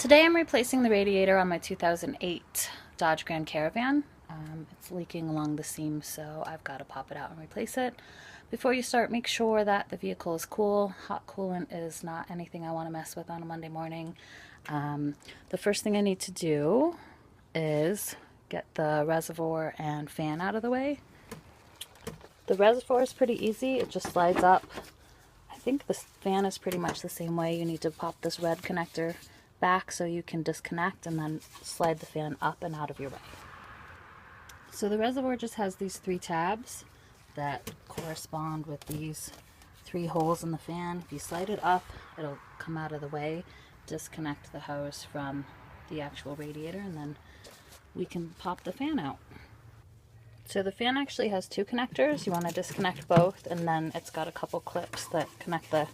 Today I'm replacing the radiator on my 2008 Dodge Grand Caravan. It's leaking along the seam, so I've got to pop it out and replace it. Before you start, make sure that the vehicle is cool. Hot coolant is not anything I want to mess with on a Monday morning. The first thing I need to do is get the reservoir and fan out of the way. The reservoir is pretty easy. It just slides up. I think the fan is pretty much the same way. You need to pop this red connector back so you can disconnect and then slide the fan up and out of your way. So the reservoir just has these 3 tabs that correspond with these 3 holes in the fan. If you slide it up, it'll come out of the way, disconnect the hose from the actual radiator, and then we can pop the fan out. So the fan actually has 2 connectors. You want to disconnect both, and then it's got a couple clips that connect the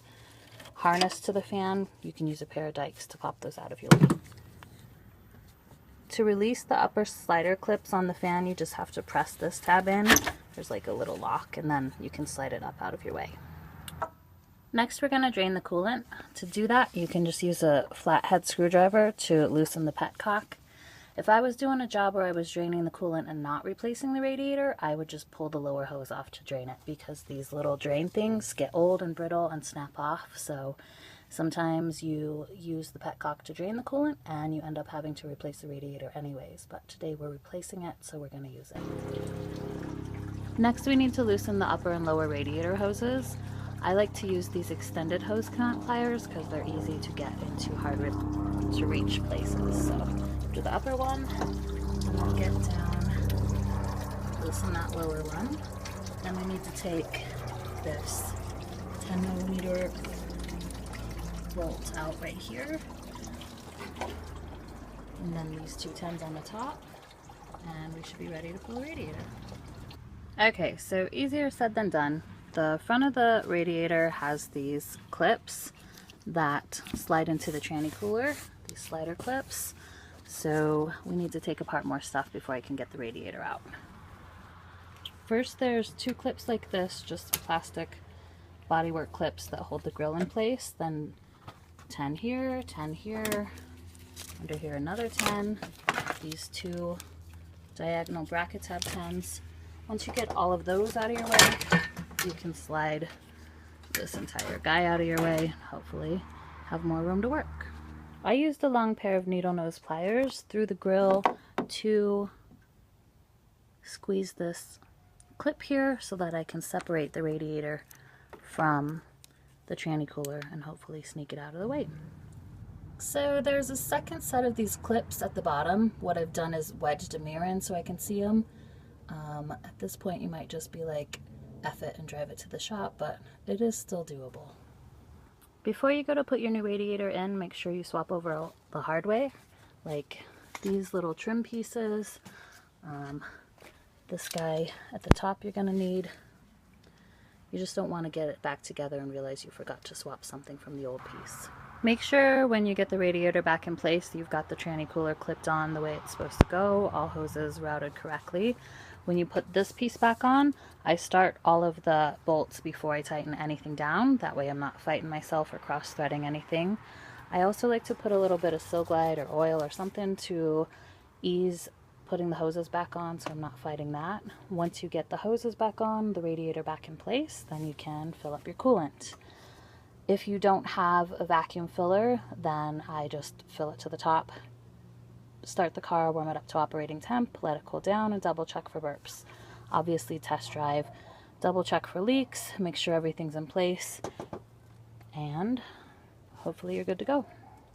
harness to the fan. You can use a pair of dikes to pop those out of your way. To release the upper slider clips on the fan, you just have to press this tab in. There's like a little lock, and then you can slide it up out of your way. Next, we're going to drain the coolant. To do that, you can just use a flathead screwdriver to loosen the petcock. If I was doing a job where I was draining the coolant and not replacing the radiator, I would just pull the lower hose off to drain it, because these little drain things get old and brittle and snap off. So sometimes you use the petcock to drain the coolant and you end up having to replace the radiator anyways. But today we're replacing it, so we're going to use it. Next, we need to loosen the upper and lower radiator hoses. I like to use these extended hose clamp pliers because they're easy to get into hard to reach places. So do the upper one, get down, loosen that lower one. Then we need to take this 10mm bolt out right here, and then these 2 10s on the top, and we should be ready to pull the radiator. Okay, so easier said than done. The front of the radiator has these clips that slide into the tranny cooler, these slider clips. So we need to take apart more stuff before I can get the radiator out. First, there's 2 clips like this, just plastic bodywork clips that hold the grill in place. Then 10 here, 10 here, under here another 10. These 2 diagonal bracket tab 10s. Once you get all of those out of your way, you can slide this entire guy out of your way, hopefully have more room to work. I used a long pair of needle nose pliers through the grill to squeeze this clip here so that I can separate the radiator from the tranny cooler and hopefully sneak it out of the way. So there's a second set of these clips at the bottom. What I've done is wedged a mirror in so I can see them. At this point you might just be like, F it and drive it to the shop, but it is still doable. Before you go to put your new radiator in, make sure you swap over the hard way, like these little trim pieces. This guy at the top you're going to need. You just don't want to get it back together and realize you forgot to swap something from the old piece. Make sure when you get the radiator back in place, you've got the tranny cooler clipped on the way it's supposed to go, all hoses routed correctly. When you put this piece back on, I start all of the bolts before I tighten anything down. That way I'm not fighting myself or cross-threading anything. I also like to put a little bit of Sil Glide or oil or something to ease putting the hoses back on, so I'm not fighting that. Once you get the hoses back on, the radiator back in place, then you can fill up your coolant. If you don't have a vacuum filler, then I just fill it to the top. Start the car, warm it up to operating temp, let it cool down, and double check for burps. Obviously test drive, double check for leaks, make sure everything's in place, and hopefully you're good to go.